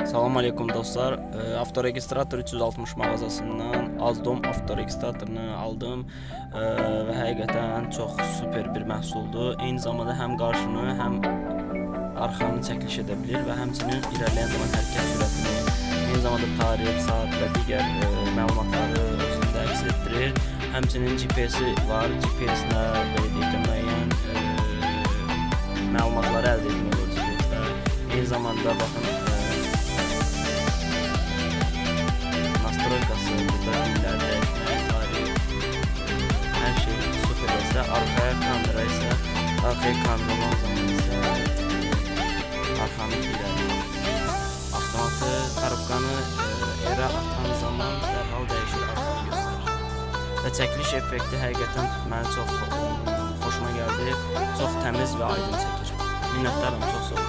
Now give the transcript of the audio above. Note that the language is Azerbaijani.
Salam aleykum dostlar. Avtoregistrator 360 mağazasından AzDome avtoregistratorunu aldım və həqiqətən çox super bir məhsuldur. Eyni zamanda həm qarşını, həm arxanı çəkiliş edə bilir və həmçinin irəliləyən zaman hərəkət sürətini, eyni zamanda tarix, saat və digər məlumatları özündə əks etdirir. Həmçinin GPS-i var. GPS-nə belə deyək də müəyyən məlumatları əldə etmək olur GPS-də. Eyni zamanda baxın nastroykası, burada günlər dəyişmək, tarix, hər şey super olsa. Arxaya kamera isə, arxaya kamera olan zaman isə arxanı irəli. Avtomatı korobkanı yerə atan zaman dərhal dəyişir, arxanı göstərir. Və çəkiliş effekti həqiqətən mənə çox xoşuma gəldi. Çox təmiz və aydın çəkir. Minnətdaram, çox sağ olun.